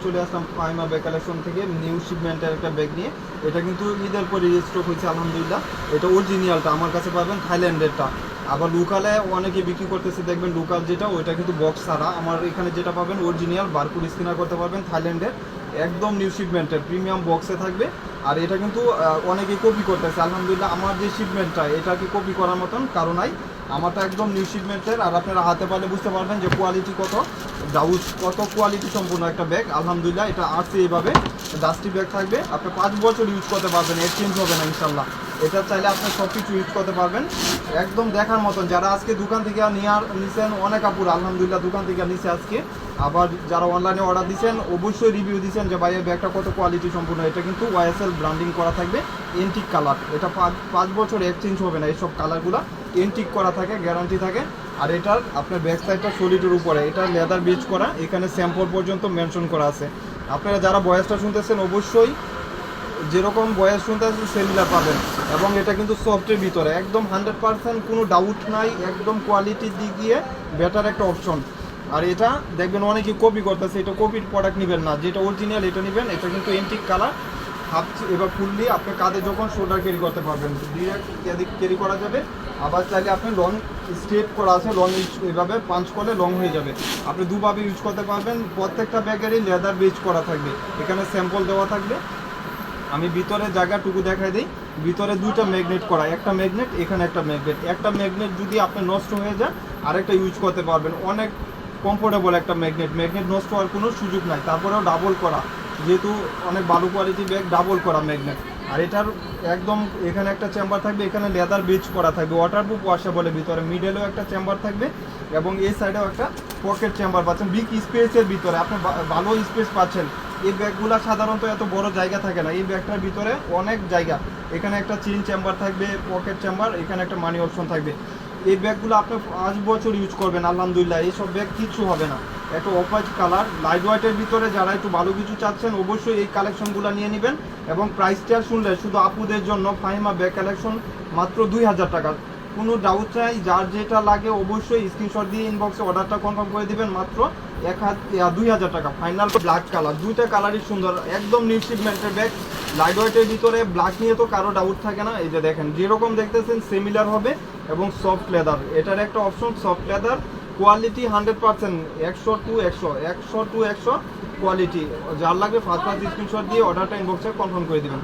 চলে আসলাম Faima bag collection থেকে new শিপমেন্টের একটা ব্যাগ নিয়ে। এটা কিন্তু ঈদের পরে স্টক হয়েছে আলহামদুলিল্লাহ। এটা অরিজিনালটা আমার কাছে পাবেন, থাইল্যান্ডেরটা। আবার লোকালে অনেকে বিক্রি করতেছে, দেখবেন লোকাল যেটা ওইটা কিন্তু বক্স ছাড়া। আমার এখানে যেটা পাবেন অরিজিনাল, বারকোড স্ক্যানার করতে পারবেন, থাইল্যান্ডের একদম নিউ শিপমেন্টের প্রিমিয়াম বক্সে থাকবে। আর এটা কিন্তু অনেকে কপি করতেছে আলহামদুলিল্লাহ। আমার যে শিপমেন্টটা এটাকে কপি করার মতন কারণ নাই, আমারটা একদম নিউ শিপমেন্টের। আর আপনারা হাতে পারলে বুঝতে পারবেন যে কোয়ালিটি কত, ডাউস কত কোয়ালিটি সম্পূর্ণ একটা ব্যাগ আলহামদুলিল্লাহ। এটা আসছে এইভাবে ডাস্টি ব্যাগ থাকবে, আপনি 5 বছর ইউজ করতে পারবেন, এক্সচেঞ্জ হবে না ইনশাল্লাহ। এটা চাইলে আপনি সব কিছু ইউজ করতে পারবেন, একদম দেখার মতন। যারা আজকে দোকান থেকে নিছেন অনেক আপুর আলহামদুলিল্লাহ দোকান থেকে নিছে আজকে। আবার যারা অনলাইনে অর্ডার দিচ্ছেন অবশ্যই রিভিউ দিচ্ছেন যে ভাই এই ব্যাগটা কত কোয়ালিটি সম্পূর্ণ। এটা কিন্তু ওয়াইএসএল ব্র্যান্ডিং করা থাকবে, এন্টিক কালার। এটা 5 বছর এক্সচেঞ্জ হবে না, এইসব কালারগুলো এন্টিক করা থাকে, গ্যারান্টি থাকে। আর এটার আপনার ব্যাক সাইডটা সলিডের উপরে, এটা লেদার বেজ করা, এখানে স্যাম্পল পর্যন্ত মেনশন করা আছে। আপনারা যারা ভয়েসটা শুনতেছেন অবশ্যই যেরকম ভয়েস শুনতে আসবেন সেমিলার পাবেন। এবং এটা কিন্তু সফটের ভিতরে একদম 100% কোনো ডাউট নাই, একদম কোয়ালিটির দিক দিয়ে বেটার একটা অপশন। আর এটা দেখবেন অনেকে কপি করতেছে, এটা কপির প্রোডাক্ট নেবেন না, যেটা অরিজিনাল এটা নেবেন। এটা কিন্তু এন্টিক কালার, হাফ এবার ফুললি আপনি কাঁধে যখন শোল্ডার ক্যারি করতে পারবেন, ডিরেক্ট ক্যারি করা যাবে। আবার চাইলে আপনি লং স্ট্রেট করা আছে, লং এভাবে পাঞ্চ করলে লং হয়ে যাবে, আপনি দুভাবে ইউজ করতে পারবেন। প্রত্যেকটা ব্যাগেরই লেদার বেজ করা থাকবে, এখানে স্যাম্পল দেওয়া থাকবে। আমি ভিতরে জায়গাটুকু দেখাই দিই। ভিতরে 2টা ম্যাগনেট করা, একটা ম্যাগনেট এখানে একটা ম্যাগনেট। একটা ম্যাগনেট যদি আপনার নষ্ট হয়ে যায় আরেকটা ইউজ করতে পারবেন, অনেক কমফোর্টেবল একটা ম্যাগনেট নষ্ট হওয়ার কোনো সুযোগ নাই। তারপরেও ডাবল করা, যেহেতু অনেক ভালো কোয়ালিটি ব্যাগ, ডাবল করা ম্যাগনেট। আর এটার একদম এখানে একটা চেম্বার থাকবে, এখানে লেদার বেজ করা থাকবে, ওয়াটারপ্রুফ ওয়াশেবলে। ভিতরে মিডলেও একটা চেম্বার থাকবে এবং এই সাইডেও একটা পকেট চেম্বার পাচ্ছেন, বিগ স্পেসের ভিতরে আপনি ভালো স্পেস পাচ্ছেন। এই ব্যাগগুলো সাধারণত এত বড় জায়গা থাকে না, এই ব্যাগটার ভিতরে অনেক জায়গা। এখানে একটা চেইন চেম্বার থাকবে, পকেট চেম্বার, এখানে একটা মানি অপশন থাকবে। এই ব্যাগগুলো আপনি 5 বছর ইউজ করবেন আলহামদুলিল্লাহ, এইসব ব্যাগ কিচ্ছু হবে না। একটা অপাইজ কালার লাইট ওয়েটের ভিতরে যারা একটু ভালো কিছু চাচ্ছেন অবশ্যই এই কালেকশনগুলো নিয়ে নেবেন। এবং প্রাইসটা শুনলে শুধু আপুদের জন্য ফাহিমা ব্যাগ কালেকশন মাত্র 2000 টাকা। কোনো ডাউট চাই, যার যেটা লাগে অবশ্যই স্ক্রিনশট দিয়ে ইনবক্সে অর্ডারটা কনফার্ম করে দিবেন। মাত্র 2000 টাকা ফাইনাল। ব্ল্যাক কালার, 2টা কালারই সুন্দর, একদম নিউ শিপমেন্টের ব্যাগ, লাইট ওয়েটের ভিতরে। ব্ল্যাক নিয়ে তো কারো ডাউট থাকে না। এই যে দেখেন যেরকম দেখতেছেন সিমিলার হবে এবং সফট লেদার, এটার একটা option soft leather. Quality 100%, 100 to 100 quality. যার লাগবে ফার্স্ট স্ক্রিনশট দিয়ে অর্ডারটা ইনবক্সে কনফার্ম করে দিবেন।